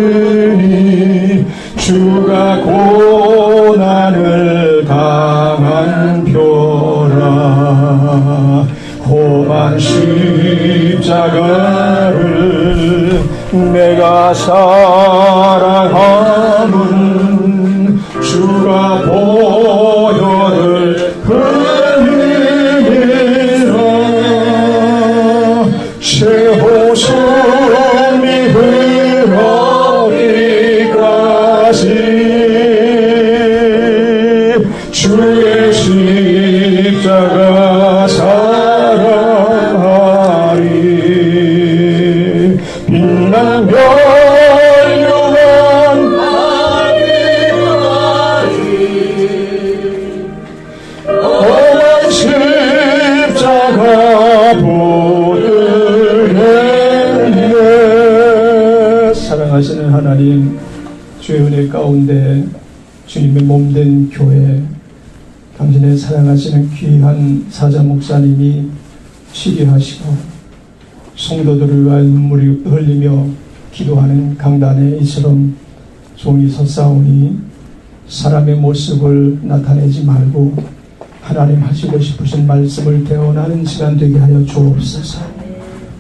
보느니 주가 고난을 당한 표라. 험한 십자가를 내가 사랑함은 주가 보혈을 흘리리라. 최후 숨이 흐르기까지 주의 십자가 사랑하리. 빛나는 멸류관 험한 십자가 보느네. 사랑하시는 하나님, 주의 은혜 가운데 주님의 몸된 교회, 당신의 사랑하시는 귀한 사자 목사님이 치료하시고 성도들을 위하여 눈물이 흘리며 기도하는 강단에 이처럼 종이 섰사오니 사람의 모습을 나타내지 말고 하나님 하시고 싶으신 말씀을 대언하는 시간 되게 하여 주옵소서.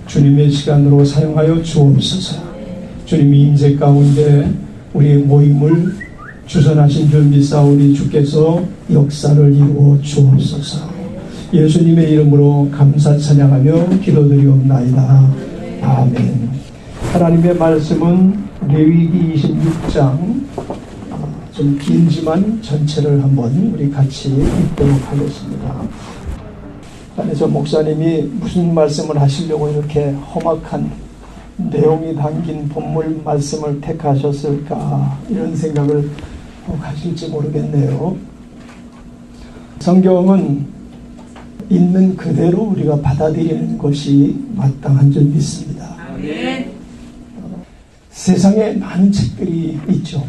주님의 시간으로 사용하여 주옵소서. 주님이 임재 가운데 우리의 모임을 주선하신 줄 믿사오니 주께서 역사를 이루어 주옵소서. 예수님의 이름으로 감사 찬양하며 기도드리옵나이다. 아멘. 하나님의 말씀은 레위기 26장, 좀 길지만 전체를 한번 우리 같이 읽도록 하겠습니다. 안에서 목사님이 무슨 말씀을 하시려고 이렇게 험악한 내용이 담긴 본문 말씀을 택하셨을까, 이런 생각을 하실지 모르겠네요. 성경은 있는 그대로 우리가 받아들이는 것이 마땅한 줄 믿습니다. 세상에 많은 책들이 있죠.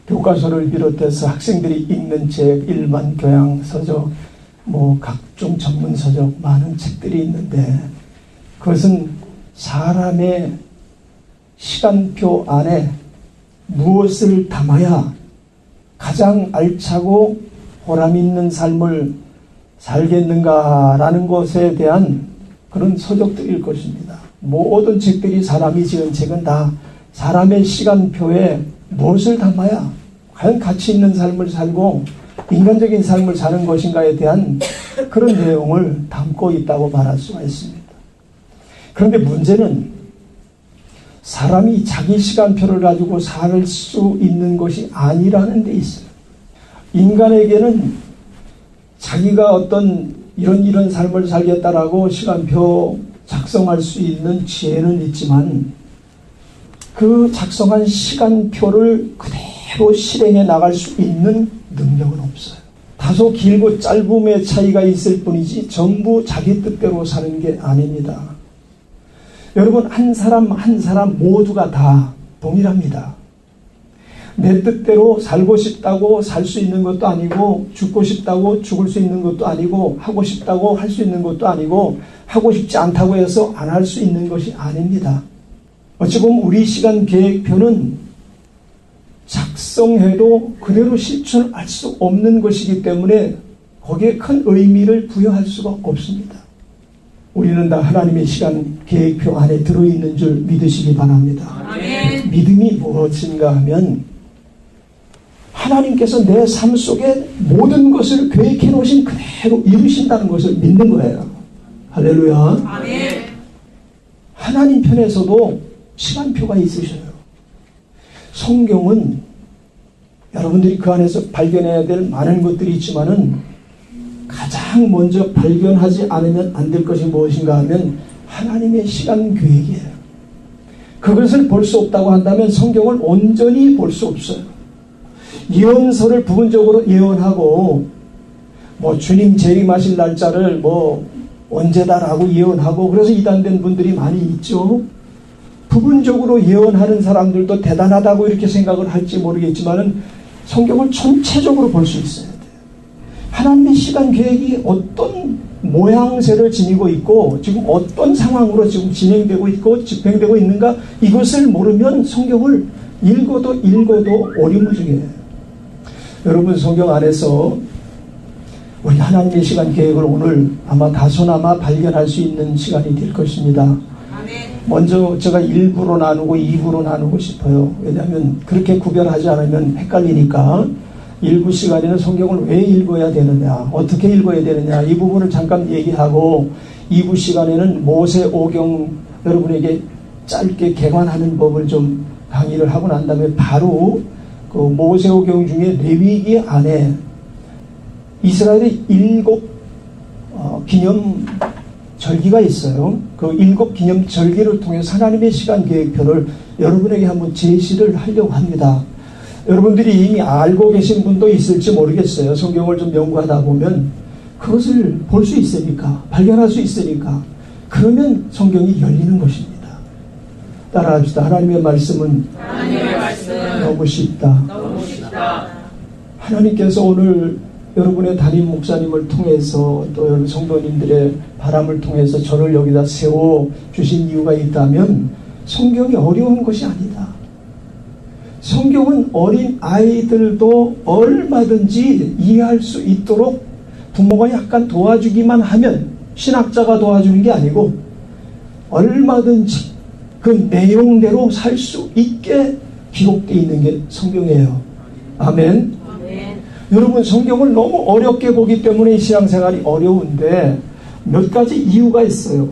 교과서를 비롯해서 학생들이 읽는 책, 일반 교양 서적, 각종 전문 서적, 많은 책들이 있는데 그것은 사람의 시간표 안에 무엇을 담아야 가장 알차고 보람 있는 삶을 살겠는가라는 것에 대한 그런 서적들일 것입니다. 모든 책들이, 사람이 지은 책은 다 사람의 시간표에 무엇을 담아야 과연 가치 있는 삶을 살고 인간적인 삶을 사는 것인가에 대한 그런 내용을 담고 있다고 말할 수가 있습니다. 그런데 문제는 사람이 자기 시간표를 가지고 살 수 있는 것이 아니라는 데 있어요. 인간에게는 자기가 어떤 이런 삶을 살겠다라고 시간표 작성할 수 있는 지혜는 있지만 그 작성한 시간표를 그대로 실행해 나갈 수 있는 능력은 없어요. 다소 길고 짧음의 차이가 있을 뿐이지 전부 자기 뜻대로 사는 게 아닙니다. 여러분, 한 사람 한 사람 모두가 다 동일합니다. 내 뜻대로 살고 싶다고 살 수 있는 것도 아니고, 죽고 싶다고 죽을 수 있는 것도 아니고, 하고 싶다고 할 수 있는 것도 아니고, 하고 싶지 않다고 해서 안 할 수 있는 것이 아닙니다. 어찌 보면 우리 시간 계획표는 작성해도 그대로 실천할 수 없는 것이기 때문에 거기에 큰 의미를 부여할 수가 없습니다. 우리는 다 하나님의 시간 계획표 안에 들어있는 줄 믿으시기 바랍니다. 아멘. 믿음이 무엇인가 하면 하나님께서 내 삶 속에 모든 것을 계획해 놓으신 그대로 이루신다는 것을 믿는 거예요. 할렐루야. 아멘. 하나님 편에서도 시간표가 있으셔요. 성경은 여러분들이 그 안에서 발견해야 될 많은 것들이 있지만은 가장 먼저 발견하지 않으면 안 될 것이 무엇인가 하면 하나님의 시간 계획이에요. 그것을 볼 수 없다고 한다면 성경을 온전히 볼 수 없어요. 예언서를 부분적으로 예언하고 주님 재림하실 날짜를 언제다라고 예언하고 그래서 이단된 분들이 많이 있죠. 부분적으로 예언하는 사람들도 대단하다고 이렇게 생각을 할지 모르겠지만은 성경을 전체적으로 볼 수 있어야 돼요. 하나님의 시간 계획이 어떤 모양새를 지니고 있고 지금 어떤 상황으로 지금 진행되고 있고 집행되고 있는가, 이것을 모르면 성경을 읽어도 오리무중해요. 여러분, 성경 안에서 우리 하나님의 시간 계획을 오늘 아마 다소나마 발견할 수 있는 시간이 될 것입니다. 먼저 제가 1부로 나누고 2부로 나누고 싶어요. 왜냐하면 그렇게 구별하지 않으면 헷갈리니까. 1부 시간에는 성경을 왜 읽어야 되느냐, 어떻게 읽어야 되느냐, 이 부분을 잠깐 얘기하고, 2부 시간에는 모세오경 여러분에게 짧게 개관하는 법을 좀 강의를 하고 난 다음에 바로 그 모세오경 중에 레위기 안에 이스라엘의 7 기념 절기가 있어요. 그 7 기념 절기를 통해서 하나님의 시간 계획표를 여러분에게 한번 제시를 하려고 합니다. 여러분들이 이미 알고 계신 분도 있을지 모르겠어요. 성경을 좀 연구하다 보면 그것을 볼 수 있으니까, 발견할 수 있으니까, 그러면 성경이 열리는 것입니다. 따라합시다. 하나님의 말씀은 너무 쉽다. 하나님께서 오늘 여러분의 담임 목사님을 통해서 또 여러분 성도님들의 바람을 통해서 저를 여기다 세워 주신 이유가 있다면 성경이 어려운 것이 아니다. 성경은 어린 아이들도 얼마든지 이해할 수 있도록 부모가 약간 도와주기만 하면, 신학자가 도와주는 게 아니고 얼마든지 그 내용대로 살 수 있게 기록되어 있는 게 성경이에요. 아멘. 여러분, 성경을 너무 어렵게 보기 때문에 신앙생활이 어려운데 몇 가지 이유가 있어요.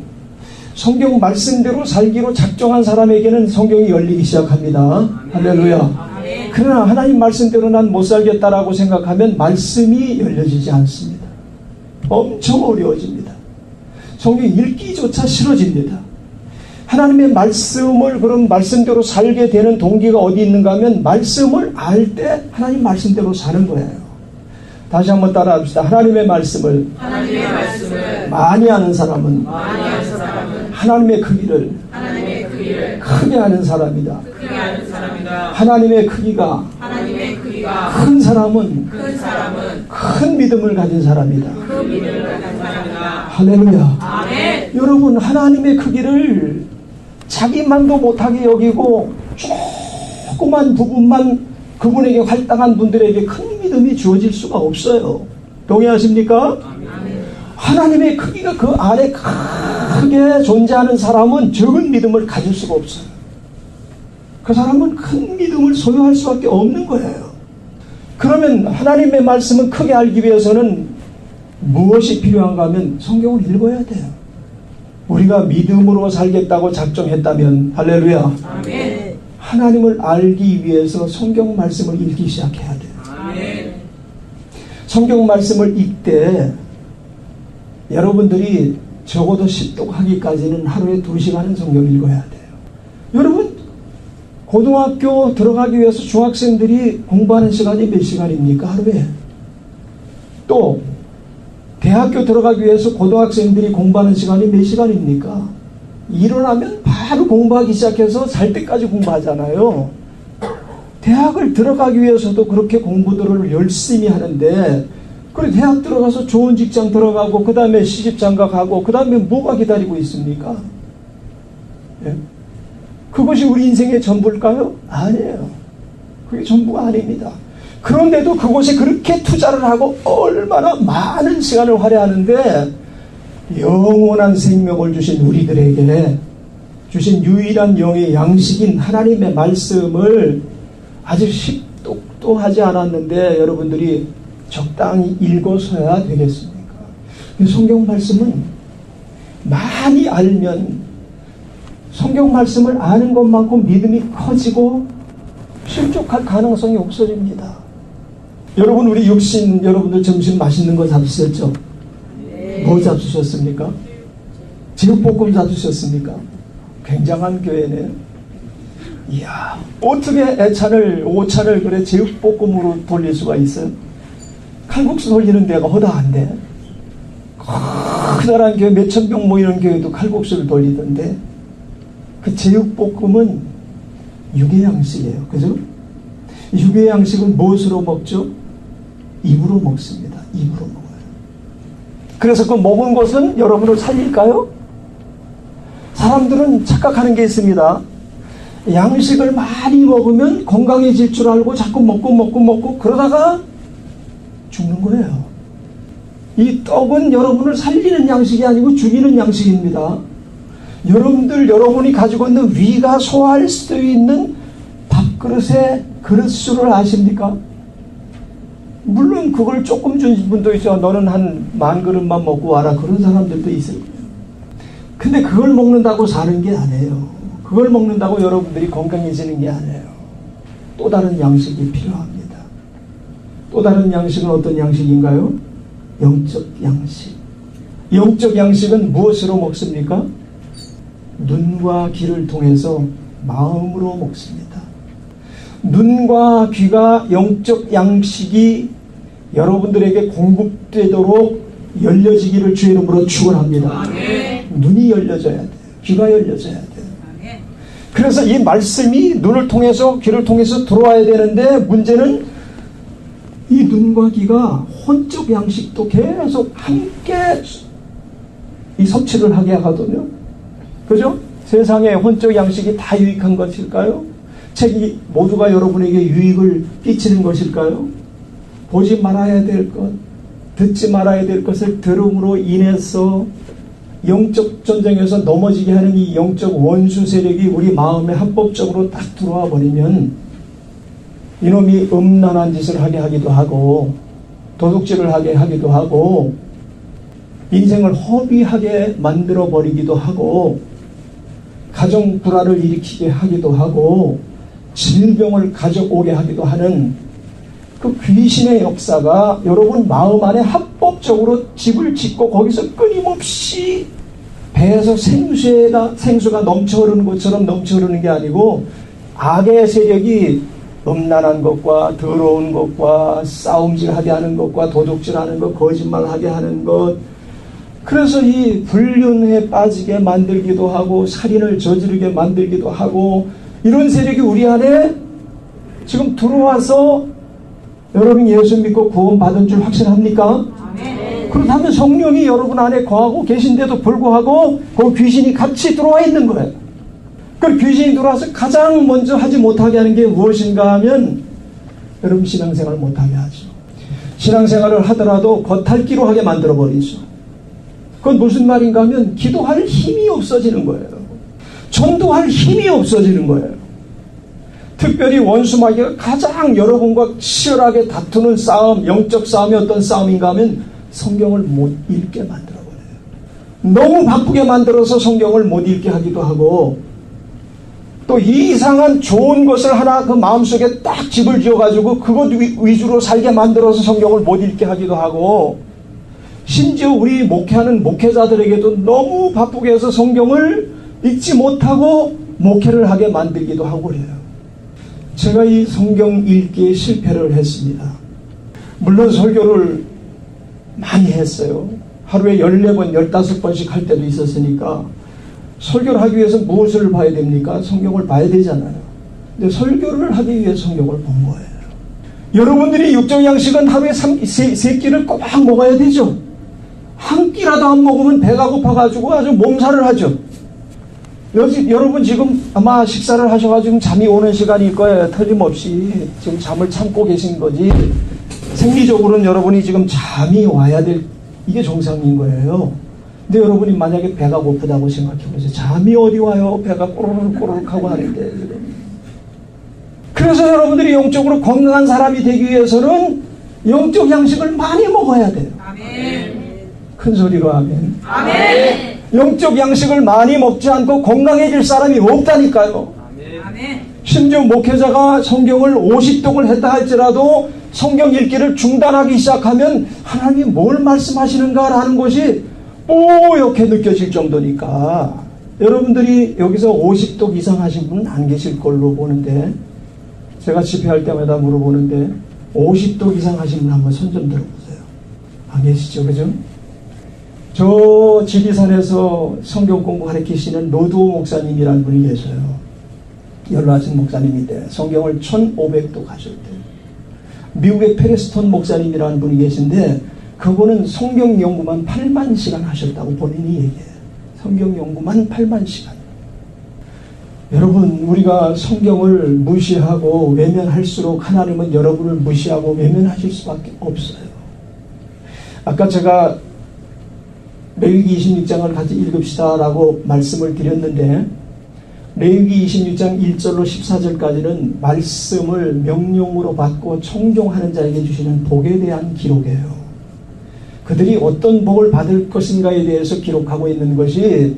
성경 말씀대로 살기로 작정한 사람에게는 성경이 열리기 시작합니다. 할렐루야. 그러나 하나님 말씀대로 난 못 살겠다라고 생각하면 말씀이 열려지지 않습니다. 엄청 어려워집니다. 성경 읽기조차 싫어집니다. 하나님의 말씀을 그런 말씀대로 살게 되는 동기가 어디 있는가 하면 말씀을 알 때 하나님 말씀대로 사는 거예요. 다시 한번 따라합시다. 하나님의 말씀을 많이 아는 사람은 하나님의 크기를 크게 아는 사람이다. 하나님의 크기가 큰 사람은 큰 믿음을 가진 사람이다. 할렐루야. 여러분, 하나님의 크기를 자기만도 못하게 여기고 조그만 부분만 그분에게 활당한 분들에게 큰 믿음이 주어질 수가 없어요. 동의하십니까? 하나님의 크기가 그 안에 크게 존재하는 사람은 적은 믿음을 가질 수가 없어요. 그 사람은 큰 믿음을 소유할 수밖에 없는 거예요. 그러면 하나님의 말씀은 크게 알기 위해서는 무엇이 필요한가 하면 성경을 읽어야 돼요. 우리가 믿음으로 살겠다고 작정했다면, 할렐루야, 아멘, 하나님을 알기 위해서 성경 말씀을 읽기 시작해야 돼요. 아멘. 성경 말씀을 읽되 여러분들이 적어도 십독하기까지는 하루에 2시간은 성경 읽어야 돼요. 여러분, 고등학교 들어가기 위해서 중학생들이 공부하는 시간이 몇 시간입니까? 하루에. 또 대학교 들어가기 위해서 고등학생들이 공부하는 시간이 몇 시간입니까? 일어나면 바로 공부하기 시작해서 잘 때까지 공부하잖아요. 대학을 들어가기 위해서도 그렇게 공부들을 열심히 하는데, 그래 대학 들어가서 좋은 직장 들어가고 그 다음에 시집장가가고 그 다음에 뭐가 기다리고 있습니까? 예? 그것이 우리 인생의 전부일까요? 아니에요. 그게 전부가 아닙니다. 그런데도 그곳에 그렇게 투자를 하고 얼마나 많은 시간을 할애하는데, 영원한 생명을 주신 우리들에게 주신 유일한 영의 양식인 하나님의 말씀을 아직 십독도 하지 않았는데 여러분들이 적당히 읽어서야 되겠습니까? 성경 말씀은 많이 알면 성경 말씀을 아는 것만큼 믿음이 커지고 실족할 가능성이 없어집니다. 여러분, 우리 육신 여러분들 점심 맛있는 거 잡수셨죠? 네. 뭐 잡수셨습니까? 제육볶음 잡수셨습니까? 굉장한 교회네요. 이야, 어떻게 오찬을 그래 제육볶음으로 돌릴 수가 있어요? 칼국수 돌리는 데가 허다한데, 커다란 교회 몇천 명 모이는 교회도 칼국수를 돌리던데, 그 제육볶음은 육의 양식이에요. 그죠? 육의 양식은 무엇으로 먹죠? 입으로 먹습니다. 입으로 먹어요. 그래서 그 먹은 것은 여러분을 살릴까요? 사람들은 착각하는 게 있습니다. 양식을 많이 먹으면 건강해질 줄 알고 자꾸 먹고 그러다가 죽는 거예요. 이 떡은 여러분을 살리는 양식이 아니고 죽이는 양식입니다. 여러분이 가지고 있는 위가 소화할 수 있는 밥그릇의 그릇수를 아십니까? 물론 그걸 조금 준 분도 있죠. 너는 한 10,000그릇만 먹고 와라. 그런 사람들도 있을 거예요. 근데 그걸 먹는다고 사는 게 아니에요. 그걸 먹는다고 여러분들이 건강해지는 게 아니에요. 또 다른 양식이 필요합니다. 또 다른 양식은 어떤 양식인가요? 영적 양식. 영적 양식은 무엇으로 먹습니까? 눈과 귀를 통해서 마음으로 먹습니다. 눈과 귀가 영적 양식이 여러분들에게 공급되도록 열려지기를 주의 이름으로 축원합니다. 눈이 열려져야 돼요. 귀가 열려져야 돼요. 그래서 이 말씀이 눈을 통해서 귀를 통해서 들어와야 되는데 문제는 이 눈과 귀가 혼적 양식도 계속 함께 이 섭취를 하게 하거든요. 그죠? 세상에 혼적 양식이 다 유익한 것일까요? 책이 모두가 여러분에게 유익을 끼치는 것일까요? 보지 말아야 될 것, 듣지 말아야 될 것을 들음으로 인해서 영적 전쟁에서 넘어지게 하는 이 영적 원수 세력이 우리 마음에 합법적으로 딱 들어와 버리면 이놈이 음란한 짓을 하게 하기도 하고 도둑질을 하게 하기도 하고 인생을 허비하게 만들어 버리기도 하고 가정 불화를 일으키게 하기도 하고 질병을 가져오게 하기도 하는 그 귀신의 역사가 여러분 마음 안에 합법적으로 집을 짓고 거기서 끊임없이 배에서 생수가 넘쳐 흐르는 것처럼 넘쳐 흐르는 게 아니고 악의 세력이 음란한 것과 더러운 것과 싸움질하게 하는 것과 도둑질하는 것, 거짓말하게 하는 것, 그래서 이 불륜에 빠지게 만들기도 하고 살인을 저지르게 만들기도 하고 이런 세력이 우리 안에 지금 들어와서 여러분 예수 믿고 구원받은 줄 확신합니까? 그렇다면 성령이 여러분 안에 거하고 계신데도 불구하고 그 귀신이 같이 들어와 있는 거예요. 그 귀신이 들어와서 가장 먼저 하지 못하게 하는 게 무엇인가 하면 여러분 신앙생활을 못하게 하죠. 신앙생활을 하더라도 겉핥기로 하게 만들어버리죠. 그건 무슨 말인가 하면 기도할 힘이 없어지는 거예요. 전도할 힘이 없어지는 거예요. 특별히 원수마귀가 가장 여러분과 치열하게 다투는 싸움, 영적 싸움이 어떤 싸움인가 하면 성경을 못 읽게 만들어버려요. 너무 바쁘게 만들어서 성경을 못 읽게 하기도 하고 또 이상한 좋은 것을 하나 그 마음속에 딱 집을 지어가지고 그것 위주로 살게 만들어서 성경을 못 읽게 하기도 하고 심지어 우리 목회하는 목회자들에게도 너무 바쁘게 해서 성경을 읽지 못하고 목회를 하게 만들기도 하고 그래요. 제가 이 성경 읽기에 실패를 했습니다. 물론 설교를 많이 했어요. 하루에 14번, 15번씩 할 때도 있었으니까 설교를 하기 위해서 무엇을 봐야 됩니까? 성경을 봐야 되잖아요. 근데 설교를 하기 위해 성경을 본 거예요. 여러분들이 육적 양식은 하루에 3끼를 꼬박 먹어야 되죠. 한 끼라도 안 먹으면 배가 고파가지고 아주 몸살을 하죠. 여러분 지금 아마 식사를 하셔가지고 잠이 오는 시간일 거예요. 틀림없이 지금 잠을 참고 계신 거지. 생리적으로는 여러분이 지금 잠이 와야 될 이게 정상인 거예요. 근데 여러분이 만약에 배가 고프다고 생각해보세요. 잠이 어디 와요? 배가 꼬르륵 하고 하는데 지금. 그래서 여러분들이 영적으로 건강한 사람이 되기 위해서는 영적 양식을 많이 먹어야 돼요. 아멘. 큰 소리로 아멘. 아멘. 영적 양식을 많이 먹지 않고 건강해질 사람이 없다니까요. 아멘. 심지어 목회자가 성경을 50독을 했다 할지라도 성경 읽기를 중단하기 시작하면 하나님이 뭘 말씀하시는가라는 것이 뽀얗게 느껴질 정도니까 여러분들이 여기서 50독 이상 하신 분은 안 계실 걸로 보는데 제가 집회할 때마다 물어보는데 50독 이상 하신 분 한번 손 좀 들어보세요. 안 계시죠? 그죠? 저 지리산에서 성경 공부 가르치시는 노두호 목사님이라는 분이 계셔요. 연로하신 목사님인데 성경을 1500독 하실 때 미국의 페레스톤 목사님이라는 분이 계신데 그분은 성경 연구만 8만 시간 하셨다고 본인이 얘기해요. 성경 연구만 8만 시간. 여러분, 우리가 성경을 무시하고 외면할수록 하나님은 여러분을 무시하고 외면하실 수밖에 없어요. 아까 제가 레위기 26장을 같이 읽읍시다라고 말씀을 드렸는데, 레위기 26장 1절로 14절까지는 말씀을 명령으로 받고 청종하는 자에게 주시는 복에 대한 기록이에요. 그들이 어떤 복을 받을 것인가에 대해서 기록하고 있는 것이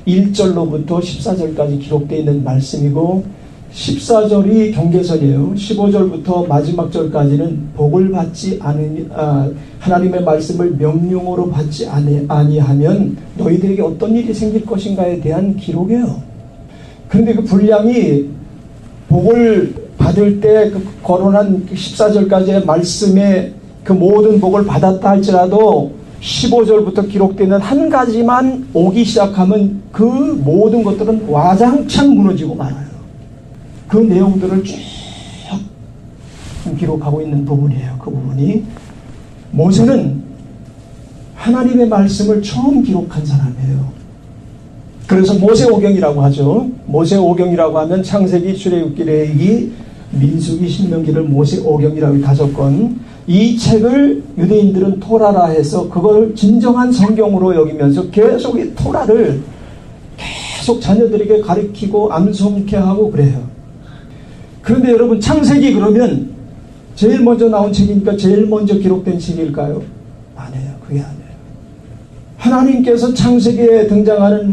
1절로부터 14절까지 기록되어 있는 말씀이고, 14절이 경계선이에요. 15절부터 마지막 절까지는 복을 받지 하나님의 말씀을 명령으로 받지 아니하면 너희들에게 어떤 일이 생길 것인가에 대한 기록이에요. 그런데 그 분량이 복을 받을 때 그 거론한 14절까지의 말씀에 그 모든 복을 받았다 할지라도 15절부터 기록되는 한 가지만 오기 시작하면 그 모든 것들은 와장창 무너지고 말아요. 그 내용들을 쭉 기록하고 있는 부분이에요. 그 부분이. 모세는 하나님의 말씀을 처음 기록한 사람이에요. 그래서 모세오경이라고 하죠. 모세오경이라고 하면 창세기, 출애굽기, 레위기, 민수기, 신명기를 모세오경이라고 5권. 이 책을 유대인들은 토라라 해서 그걸 진정한 성경으로 여기면서 계속 이 토라를 계속 자녀들에게 가르치고 암송케 하고 그래요. 그런데 여러분, 창세기 그러면 제일 먼저 나온 책이니까 제일 먼저 기록된 책일까요? 아니에요. 그게 아니에요. 하나님께서 창세기에 등장하는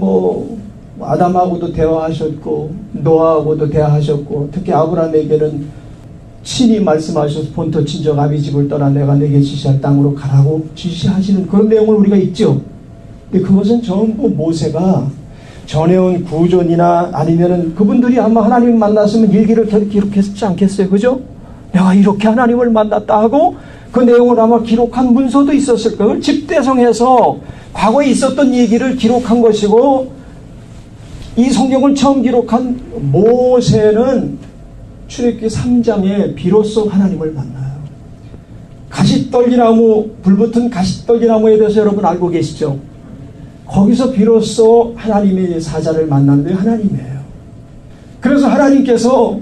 아담하고도 대화하셨고 노아하고도 대화하셨고, 특히 아브라함에게는 친히 말씀하셔서 본토 친정 아비 집을 떠나 내가 내게 지시할 땅으로 가라고 지시하시는 그런 내용을 우리가 읽죠. 근데 그것은 전부 모세가 전해온 구전이나 아니면은 그분들이 아마 하나님을 만났으면 일기를 기록했지 않겠어요? 그죠? 내가 이렇게 하나님을 만났다 하고 그 내용을 아마 기록한 문서도 있었을 거예요. 집대성해서 과거에 있었던 얘기를 기록한 것이고, 이 성경을 처음 기록한 모세는 출애굽기 3장에 비로소 하나님을 만나요. 가시떨기나무, 불붙은 가시떨기나무에 대해서 여러분 알고 계시죠? 거기서 비로소 하나님의 사자를 만났는데 하나님이에요. 그래서 하나님께서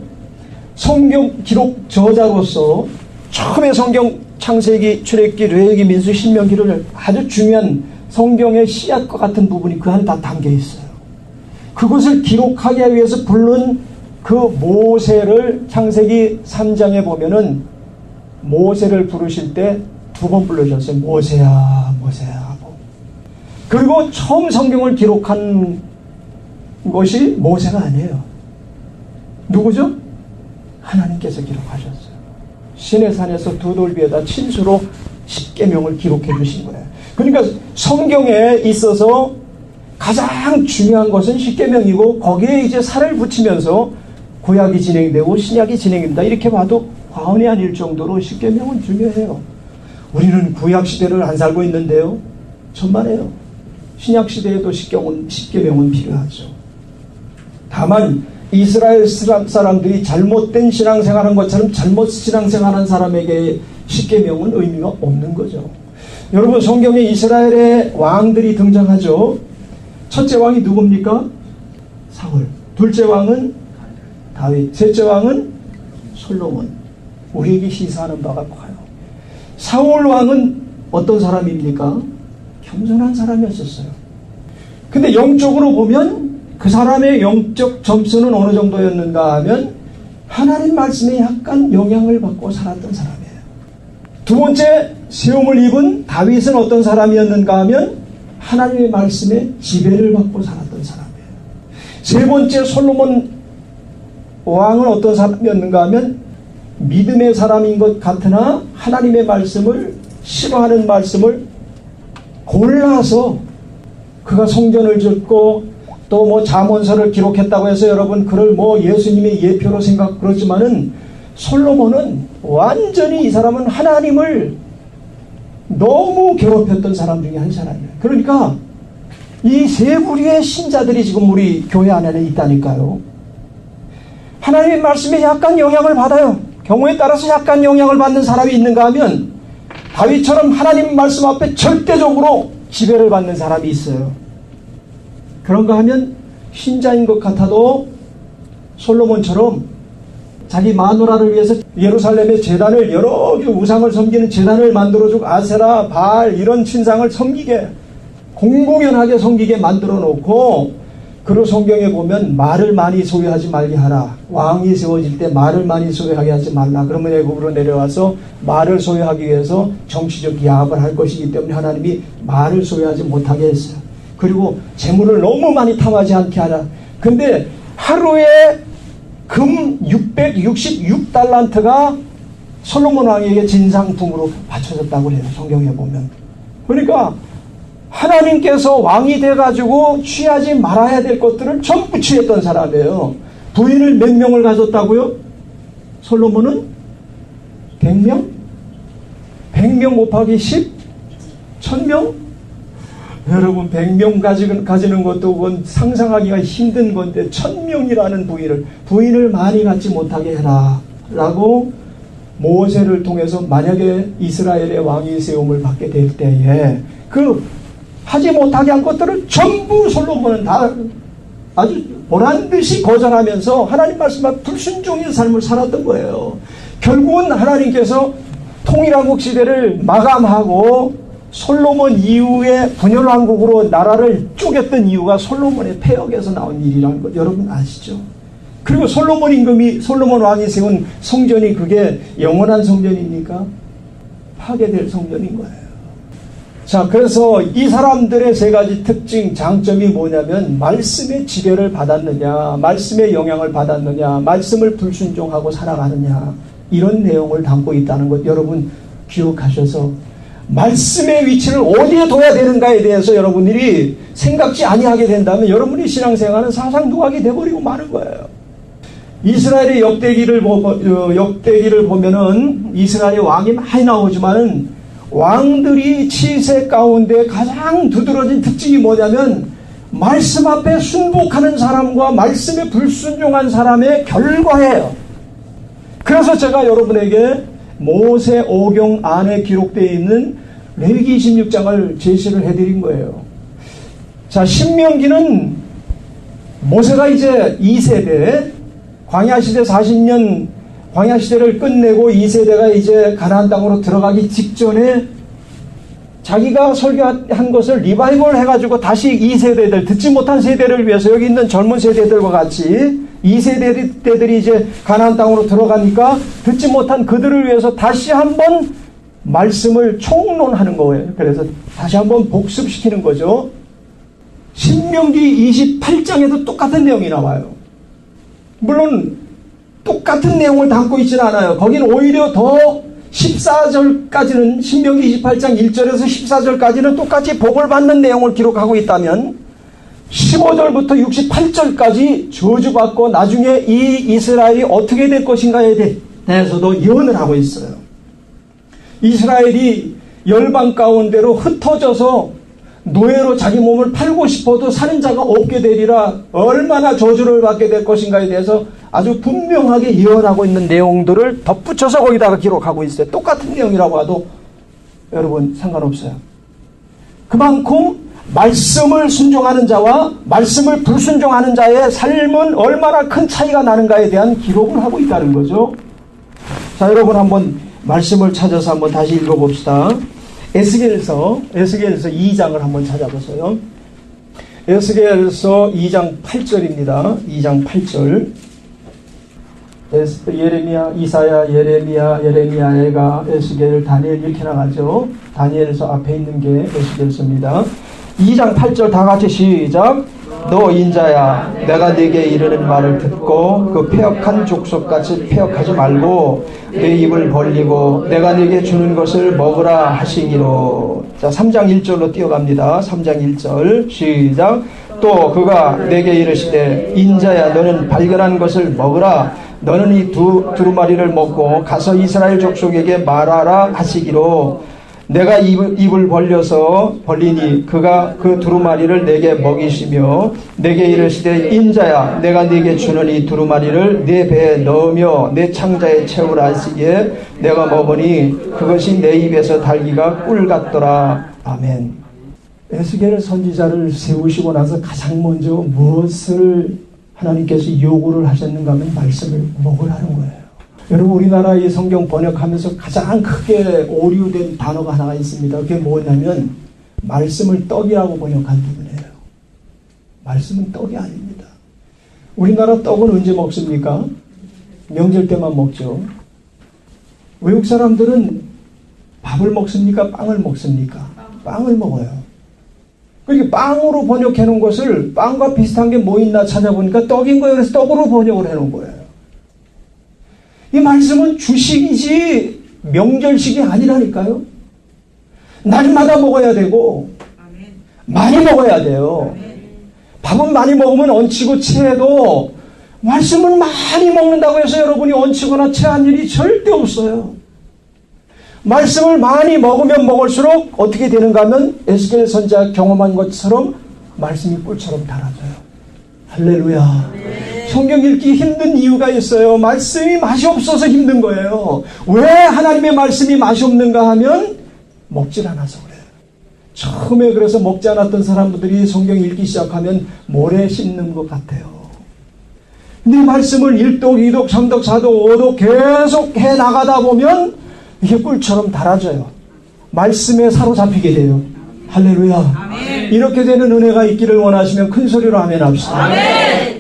성경 기록 저자로서 처음에 성경 창세기, 출애굽기, 레위기, 민수, 신명기를 아주 중요한 성경의 씨앗과 같은 부분이 그 안에 다 담겨 있어요. 그것을 기록하기 위해서 부른 그 모세를 창세기 3장에 보면은 모세를 부르실 때 2번 불러주셨어요. 모세야, 모세야. 그리고 처음 성경을 기록한 것이 모세가 아니에요. 누구죠? 하나님께서 기록하셨어요. 시내산에서 두 돌 위에다 친수로 10계명을 기록해 주신 거예요. 그러니까 성경에 있어서 가장 중요한 것은 10계명이고, 거기에 이제 살을 붙이면서 구약이 진행되고 신약이 진행된다, 이렇게 봐도 과언이 아닐 정도로 10계명은 중요해요. 우리는 구약 시대를 안 살고 있는데요, 천만에요. 신약 시대에도 10계명은 필요하죠. 다만 이스라엘 사람들이 잘못된 신앙생활한 것처럼 잘못 신앙생활한 사람에게 10계명은 의미가 없는 거죠. 여러분, 성경에 이스라엘의 왕들이 등장하죠. 첫째 왕이 누굽니까? 사울. 둘째 왕은 다윗. 셋째 왕은 솔로몬. 우리에게 시사하는 바가 커요. 사울 왕은 어떤 사람입니까? 겸손한 사람이었었어요. 근데 영적으로 보면 그 사람의 영적 점수는 어느 정도였는가 하면 하나님 말씀에 약간 영향을 받고 살았던 사람이에요. 두 번째, 세움을 입은 다윗은 어떤 사람이었는가 하면 하나님의 말씀에 지배를 받고 살았던 사람이에요. 세 번째, 솔로몬 왕은 어떤 사람이었는가 하면 믿음의 사람인 것 같으나 하나님의 말씀을 싫어하는 말씀을 골라서 그가 성전을 짓고 또 잠언서를 기록했다고 해서 여러분 그를 예수님의 예표로 생각 그렇지만은 솔로몬은 완전히 이 사람은 하나님을 너무 괴롭혔던 사람 중에 한 사람이에요. 그러니까 이 세 부류의 신자들이 지금 우리 교회 안에는 있다니까요. 하나님의 말씀에 약간 영향을 받아요. 경우에 따라서 약간 영향을 받는 사람이 있는가 하면 다윗처럼 하나님 말씀 앞에 절대적으로 지배를 받는 사람이 있어요. 그런가 하면 신자인 것 같아도 솔로몬처럼 자기 마누라를 위해서 예루살렘의 제단을 여러 개 우상을 섬기는 제단을 만들어주고 아세라, 바알 이런 신상을 섬기게 공공연하게 섬기게 만들어 놓고, 그리고 성경에 보면 말을 많이 소유하지 말게 하라. 왕이 세워질 때 말을 많이 소유하게 하지 말라. 그러면 애굽으로 내려와서 말을 소유하기 위해서 정치적 야합을 할 것이기 때문에 하나님이 말을 소유하지 못하게 했어요. 그리고 재물을 너무 많이 탐하지 않게 하라. 근데 하루에 금 666달란트가 솔로몬 왕에게 진상품으로 바쳐졌다고 해요. 성경에 보면. 그러니까 하나님께서 왕이 돼가지고 취하지 말아야 될 것들을 전부 취했던 사람이에요. 부인을 몇 명을 가졌다고요? 솔로몬은 100명? 100명 곱하기 10? 1000명? 여러분 100명 가지는 것도 그건 상상하기가 힘든 건데 1000명이라는 부인을 많이 갖지 못하게 해라 라고 모세를 통해서 만약에 이스라엘의 왕이 세움을 받게 될 때에 그 하지 못하게 한 것들을 전부 솔로몬은 다 아주 보란듯이 거절하면서 하나님 말씀에 불순종의 삶을 살았던 거예요. 결국은 하나님께서 통일왕국 시대를 마감하고 솔로몬 이후에 분열왕국으로 나라를 쪼갰던 이유가 솔로몬의 폐역에서 나온 일이라는 것 여러분 아시죠? 그리고 솔로몬 왕이 세운 성전이 그게 영원한 성전입니까? 파괴될 성전인 거예요. 자, 그래서 이 사람들의 세 가지 특징, 장점이 뭐냐면 말씀의 지배를 받았느냐, 말씀의 영향을 받았느냐, 말씀을 불순종하고 살아가느냐, 이런 내용을 담고 있다는 것 여러분 기억하셔서 말씀의 위치를 어디에 둬야 되는가에 대해서 여러분들이 생각지 아니하게 된다면 여러분의 신앙생활은 사상두각이 돼버리고 마는 거예요. 이스라엘의 역대기를 보면은 이스라엘의 왕이 많이 나오지만은 왕들이 치세 가운데 가장 두드러진 특징이 뭐냐면 말씀 앞에 순복하는 사람과 말씀에 불순종한 사람의 결과예요. 그래서 제가 여러분에게 모세 오경 안에 기록되어 있는 레위기 26장을 제시를 해드린 거예요. 자, 신명기는 모세가 이제 2세대 광야시대 40년 광야시대를 끝내고 2세대가 이제 가나안 땅으로 들어가기 직전에 자기가 설교한 것을 리바이벌 해가지고 다시 2세대들 듣지 못한 세대를 위해서 여기 있는 젊은 세대들과 같이 2세대들이 이제 가나안 땅으로 들어가니까 듣지 못한 그들을 위해서 다시 한번 말씀을 총론하는 거예요. 그래서 다시 한번 복습시키는 거죠. 신명기 28장에도 똑같은 내용이 나와요. 물론 똑같은 내용을 담고 있지는 않아요. 거기는 오히려 더 14절까지는 신명기 28장 1절에서 14절까지는 똑같이 복을 받는 내용을 기록하고 있다면 15절부터 68절까지 저주받고 나중에 이 이스라엘이 어떻게 될 것인가에 대해서도 예언을 하고 있어요. 이스라엘이 열방 가운데로 흩어져서 노예로 자기 몸을 팔고 싶어도 사는 자가 없게 되리라, 얼마나 저주를 받게 될 것인가에 대해서 아주 분명하게 예언하고 있는 내용들을 덧붙여서 거기다가 기록하고 있어요. 똑같은 내용이라고 해도 여러분 상관없어요. 그만큼 말씀을 순종하는 자와 말씀을 불순종하는 자의 삶은 얼마나 큰 차이가 나는가에 대한 기록을 하고 있다는 거죠. 자, 여러분 한번 말씀을 찾아서 한번 다시 읽어봅시다. 에스겔서 2장을 한번 찾아보세요. 에스겔서 2장 8절입니다. 2장 8절. 예레미야, 이사야, 예레미야가 에스겔, 다니엘 이렇게 나가죠. 다니엘서 앞에 있는 게 에스겔서입니다. 2장 8절 다 같이 시작. 너 인자야, 내가 네게 이르는 말을 듣고 그 패역한 족속같이 패역하지 말고 내 입을 벌리고 내가 네게 주는 것을 먹으라 하시기로. 자, 3장 1절로 뛰어갑니다. 3장 1절 시작. 또 그가 내게 이르시되 인자야, 너는 발견한 것을 먹으라. 너는 이 두루마리를 먹고 가서 이스라엘 족속에게 말하라 하시기로. 내가 입을 벌리니 그가 그 두루마리를 내게 먹이시며 내게 이르시되 인자야 내가 네게 주는 이 두루마리를 네 배에 넣으며 내 창자에 채우라 하시기에 내가 먹으니 그것이 내 입에서 달기가 꿀 같더라. 아멘. 에스겔 선지자를 세우시고 나서 가장 먼저 무엇을 하나님께서 요구를 하셨는가 하면 말씀을 먹으라는 거예요. 여러분, 우리나라 이 성경 번역하면서 가장 크게 오류된 단어가 하나가 있습니다. 그게 뭐냐면 말씀을 떡이라고 번역한 부분이에요. 말씀은 떡이 아닙니다. 우리나라 떡은 언제 먹습니까? 명절 때만 먹죠. 외국 사람들은 밥을 먹습니까? 빵을 먹습니까? 빵을 먹어요. 그러니까 빵으로 번역해 놓은 것을 빵과 비슷한 게 뭐 있나 찾아보니까 떡인 거예요. 그래서 떡으로 번역을 해 놓은 거예요. 이 말씀은 주식이지 명절식이 아니라니까요. 날마다 먹어야 되고 많이 먹어야 돼요. 밥은 많이 먹으면 얹히고 체해도 말씀을 많이 먹는다고 해서 여러분이 얹히거나 체한 일이 절대 없어요. 말씀을 많이 먹으면 먹을수록 어떻게 되는가 하면 에스겔 선지자가 경험한 것처럼 말씀이 꿀처럼 달아져요. 할렐루야. 성경 읽기 힘든 이유가 있어요. 말씀이 맛이 없어서 힘든 거예요. 왜 하나님의 말씀이 맛이 없는가 하면 먹질 않아서 그래요. 처음에 그래서 먹지 않았던 사람들이 성경 읽기 시작하면 모래 씹는 것 같아요. 근데 말씀을 1독, 2독, 3독, 4독, 5독 계속 해 나가다 보면 이게 꿀처럼 달아져요. 말씀에 사로잡히게 돼요. 할렐루야. 아멘. 이렇게 되는 은혜가 있기를 원하시면 큰 소리로 아멘 합시다. 아멘.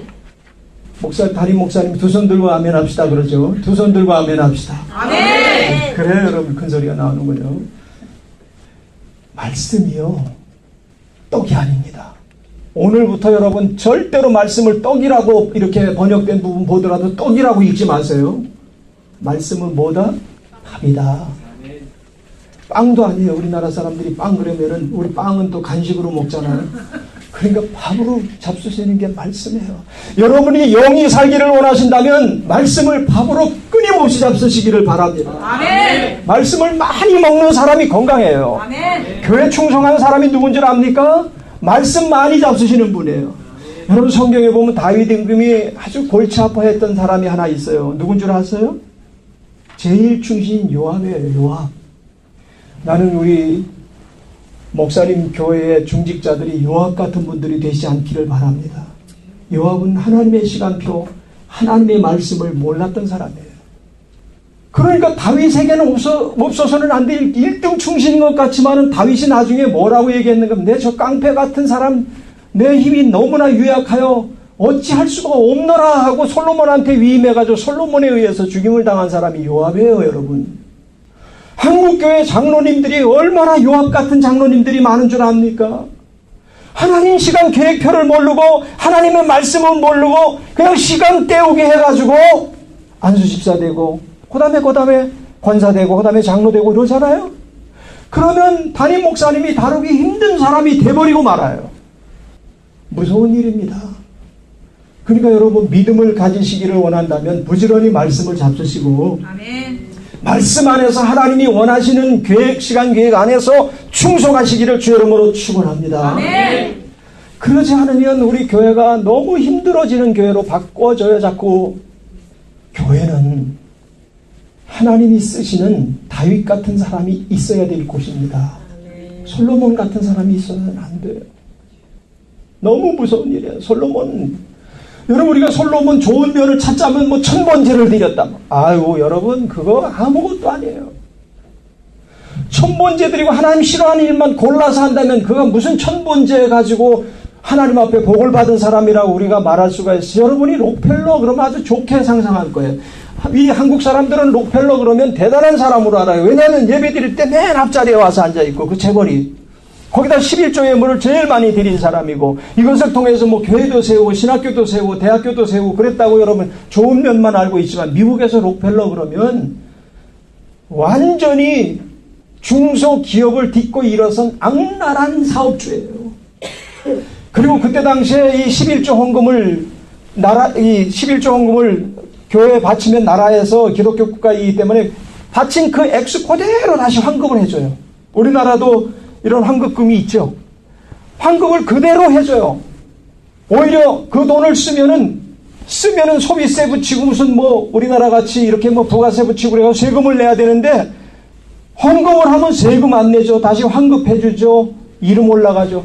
담임 목사님 두 손 들고 아멘 합시다 그러죠. 두 손 들고 아멘 합시다. 아멘. 그래요, 여러분. 큰 소리가 나오는군요. 말씀이요, 떡이 아닙니다. 오늘부터 여러분 절대로 말씀을 떡이라고 이렇게 번역된 부분 보더라도 떡이라고 읽지 마세요. 말씀은 뭐다? 밥이다. 빵도 아니에요. 우리나라 사람들이 빵 그러면은 우리 빵은 또 간식으로 먹잖아요. 그러니까 밥으로 잡수시는 게 말씀이에요. 여러분이 영이 살기를 원하신다면 말씀을 밥으로 끊임없이 잡수시기를 바랍니다. 아멘. 말씀을 많이 먹는 사람이 건강해요. 아멘. 교회 충성한 사람이 누군 줄 압니까? 말씀 많이 잡수시는 분이에요. 여러분, 성경에 보면 다윗 임금이 아주 골치 아파했던 사람이 하나 있어요. 누군 줄 아세요? 제일 충신인 요압이에요. 요압. 나는 우리 목사님 교회의 중직자들이 요압 같은 분들이 되지 않기를 바랍니다. 요압은 하나님의 시간표, 하나님의 말씀을 몰랐던 사람이에요. 그러니까 다윗에게는 없어서는 안 될 1등 충신인 것 같지만은 다윗이 나중에 뭐라고 얘기했는가 하면 내 저 깡패 같은 사람, 내 힘이 너무나 유약하여 어찌할 수가 없노라 하고 솔로몬한테 위임해가지고 솔로몬에 의해서 죽임을 당한 사람이 요압이에요, 여러분. 한국교회 장로님들이 얼마나 요압 같은 장로님들이 많은 줄 압니까? 하나님 시간 계획표를 모르고 하나님의 말씀을 모르고 그냥 시간 때우게 해가지고 안수집사 되고 그 다음에 권사 되고 그 다음에 장로 되고 이러잖아요. 그러면 담임 목사님이 다루기 힘든 사람이 돼버리고 말아요. 무서운 일입니다. 그러니까 여러분, 믿음을 가지시기를 원한다면 부지런히 말씀을 잡수시고 아멘. 말씀 안에서 하나님이 원하시는 계획, 시간 계획 안에서 충성하시기를 주 이름으로 축원합니다. 아멘. 그러지 않으면 우리 교회가 너무 힘들어지는 교회로 바꿔져요. 자꾸. 교회는 하나님이 쓰시는 다윗 같은 사람이 있어야 될 곳입니다. 솔로몬 같은 사람이 있어서는 안 돼요. 너무 무서운 일이에요. 솔로몬, 여러분, 우리가 솔로몬 좋은 면을 찾자면 뭐 1000번제를 드렸다. 아유, 여러분, 그거 아무것도 아니에요. 1000번제 드리고 하나님 싫어하는 일만 골라서 한다면 그가 무슨 1000번제 가지고 하나님 앞에 복을 받은 사람이라고 우리가 말할 수가 있어요. 여러분이 록펠러 그러면 아주 좋게 상상할 거예요. 이 한국 사람들은 록펠러 그러면 대단한 사람으로 알아요. 왜냐하면 예배 드릴 때 맨 앞자리에 와서 앉아있고 그 재벌이 거기다 11조의 물을 제일 많이 드린 사람이고 이것을 통해서 뭐 교회도 세우고 신학교도 세우고 대학교도 세우고 그랬다고 여러분 좋은 면만 알고 있지만 미국에서 록펠러 그러면 완전히 중소기업을 딛고 일어선 악랄한 사업주예요. 그리고 그때 당시에 이 11조 헌금을 이 11조 헌금을 교회에 바치면 나라에서 기독교 국가이기 때문에 바친 그 액수 그대로 다시 환급을 해줘요. 우리나라도 이런 환급금이 있죠. 환급을 그대로 해줘요. 오히려 그 돈을 쓰면은 소비세 붙이고 무슨 뭐 우리나라 같이 이렇게 뭐 부가세 붙이고 그래서 세금을 내야 되는데 헌금을 하면 세금 안 내죠. 다시 환급해주죠. 이름 올라가죠.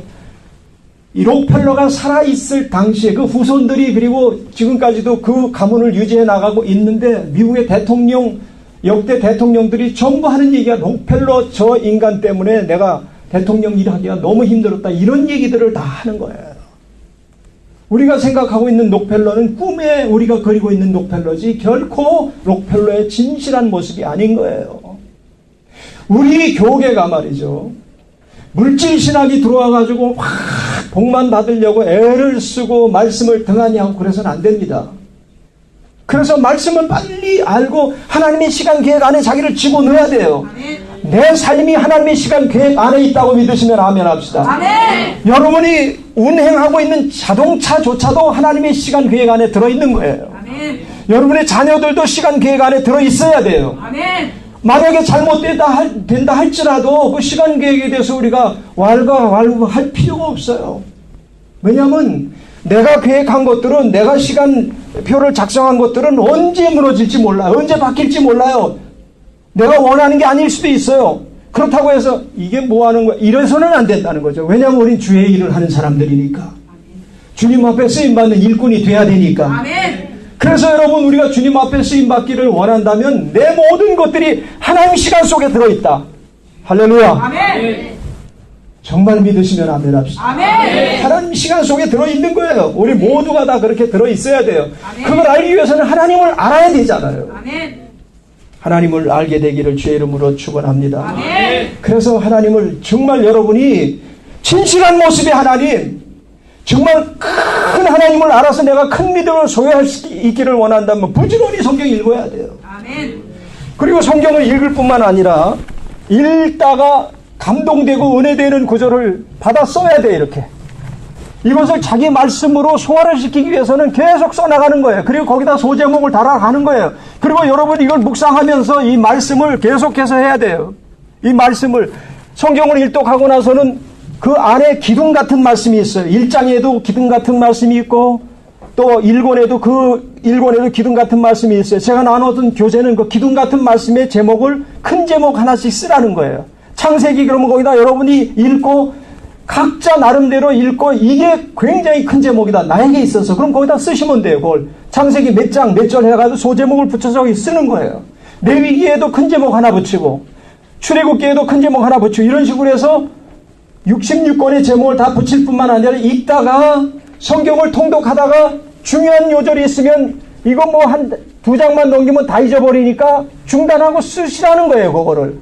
이 록펠러가 살아있을 당시에 그 후손들이 그리고 지금까지도 그 가문을 유지해 나가고 있는데 미국의 역대 대통령들이 전부 하는 얘기가 록펠러 저 인간 때문에 내가 대통령 일하기가 너무 힘들었다. 이런 얘기들을 다 하는 거예요. 우리가 생각하고 있는 록펠러는 꿈에 우리가 그리고 있는 록펠러지 결코 록펠러의 진실한 모습이 아닌 거예요. 우리 교계가 말이죠. 물질신학이 들어와가지고 확 복만 받으려고 애를 쓰고 말씀을 등한히 하고 그래서는 안 됩니다. 그래서 말씀을 빨리 알고 하나님의 시간 계획 안에 자기를 집어넣어야 돼요. 내 삶이 하나님의 시간 계획 안에 있다고 믿으시면 아멘 합시다. 아멘. 여러분이 운행하고 있는 자동차조차도 하나님의 시간 계획 안에 들어있는 거예요. 아멘. 여러분의 자녀들도 시간 계획 안에 들어있어야 돼요. 아멘. 만약에 잘못된다 할지라도 그 시간 계획에 대해서 우리가 왈가왈부할 필요가 없어요. 왜냐하면 내가 계획한 것들은 내가 시간표를 작성한 것들은 언제 무너질지 몰라요. 언제 바뀔지 몰라요. 내가 원하는 게 아닐 수도 있어요. 그렇다고 해서 이게 뭐 하는 거야? 이래서는 안 된다는 거죠. 왜냐하면 우린 주의 일을 하는 사람들이니까. 주님 앞에 쓰임받는 일꾼이 돼야 되니까. 아멘. 그래서 여러분 우리가 주님 앞에 쓰임받기를 원한다면 내 모든 것들이 하나님 시간 속에 들어있다. 할렐루야. 아멘. 정말 믿으시면 아멘 합시다. 아멘. 하나님 시간 속에 들어있는 거예요. 우리 모두가 다 그렇게 들어있어야 돼요. 아멘. 그걸 알기 위해서는 하나님을 알아야 되잖아요. 아멘. 하나님을 알게 되기를 주의 이름으로 축원합니다. 아멘. 그래서 하나님을 정말 여러분이 진실한 모습의 하나님, 정말 큰 하나님을 알아서 내가 큰 믿음을 소유할 수 있기를 원한다면 부지런히 성경 읽어야 돼요. 아멘. 그리고 성경을 읽을 뿐만 아니라 읽다가 감동되고 은혜되는 구절을 받아 써야 돼. 이렇게 이것을 자기 말씀으로 소화를 시키기 위해서는 계속 써나가는 거예요. 그리고 거기다 소제목을 달아가는 거예요. 그리고 여러분 이걸 묵상하면서 이 말씀을 계속해서 해야 돼요. 이 말씀을 성경을 일독하고 나서는 그 안에 기둥 같은 말씀이 있어요. 1장에도 기둥 같은 말씀이 있고 또 1권에도 기둥 같은 말씀이 있어요. 제가 나눴던 교재는 그 기둥 같은 말씀의 제목을 큰 제목 하나씩 쓰라는 거예요. 창세기 그러면 거기다 여러분이 읽고 각자 나름대로 읽고 이게 굉장히 큰 제목이다. 나에게 있어서. 그럼 거기다 쓰시면 돼요. 그걸 창세기 몇 장 몇 절 해가지고 소제목을 붙여서 여기 쓰는 거예요. 레위기에도 큰 제목 하나 붙이고 출애굽기에도 큰 제목 하나 붙이고 이런 식으로 해서 66권의 제목을 다 붙일 뿐만 아니라 읽다가 성경을 통독하다가 중요한 요절이 있으면 이거 뭐 한 두 장만 넘기면 다 잊어버리니까 중단하고 쓰시라는 거예요. 그거를.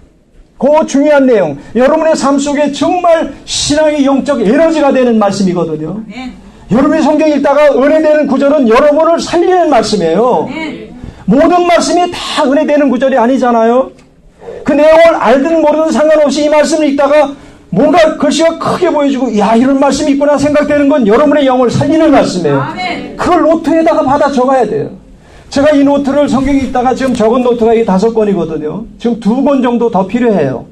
그 중요한 내용. 여러분의 삶 속에 정말 신앙의 영적 에너지가 되는 말씀이거든요. 아멘. 여러분이 성경 읽다가 은혜되는 구절은 여러분을 살리는 말씀이에요. 아멘. 모든 말씀이 다 은혜되는 구절이 아니잖아요. 그 내용을 알든 모르든 상관없이 이 말씀을 읽다가 뭔가 글씨가 크게 보여지고 야 이런 말씀이 있구나 생각되는 건 여러분의 영을 살리는 말씀이에요. 아멘. 그걸 노트에다가 받아 적어야 돼요. 제가 이 노트를 성경 읽다가 지금 적은 노트가 이 5권이거든요. 지금 2권 정도 더 필요해요.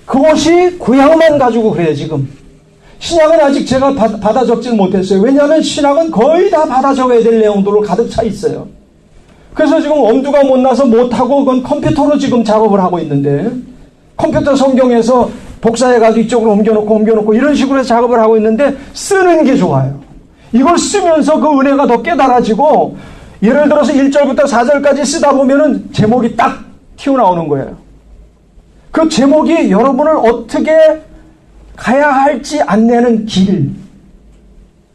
그것이 구약만 가지고 그래요 지금. 신약은 아직 제가 받아 적지는 못했어요. 왜냐하면 신약은 거의 다 받아 적어야 될 내용들로 가득 차 있어요. 그래서 지금 엄두가 못 나서 못하고 그건 컴퓨터로 지금 작업을 하고 있는데 컴퓨터 성경에서 복사해가지고 이쪽으로 옮겨놓고 이런 식으로 해서 작업을 하고 있는데 쓰는 게 좋아요. 이걸 쓰면서 그 은혜가 더 깨달아지고 예를 들어서 1절부터 4절까지 쓰다 보면은 제목이 딱 튀어나오는 거예요. 그 제목이 여러분을 어떻게 가야 할지 안내하는 길,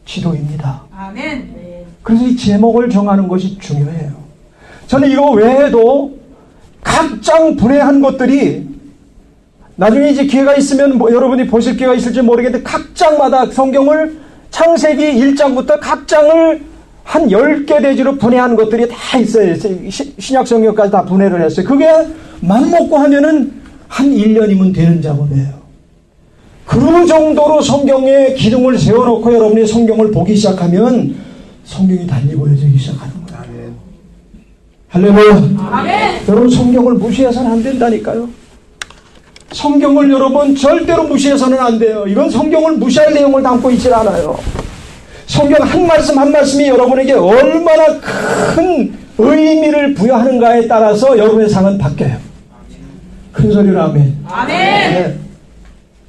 지도입니다. 아멘. 그래서 이 제목을 정하는 것이 중요해요. 저는 이거 외에도 각 장 분해한 것들이 나중에 이제 기회가 있으면 여러분이 보실 기회가 있을지 모르겠는데 각 장마다 성경을 창세기 1장부터 각 장을 한 10개 대지로 분해한 것들이 다 있어요. 신약 성경까지 다 분해를 했어요. 그게 맘먹고 하면은 한 1년이면 되는 작업이에요. 그 정도로 성경에 기둥을 세워놓고 여러분이 성경을 보기 시작하면 성경이 달리 보여지기 시작하는 거예요. 할렐루야. 아멘. 여러분 성경을 무시해서는 안 된다니까요. 성경을 여러분 절대로 무시해서는 안 돼요. 이건 성경을 무시할 내용을 담고 있질 않아요. 성경 한 말씀 한 말씀이 여러분에게 얼마나 큰 의미를 부여하는가에 따라서 여러분의 삶은 바뀌어요. 큰 소리로 아멘. 아멘. 네.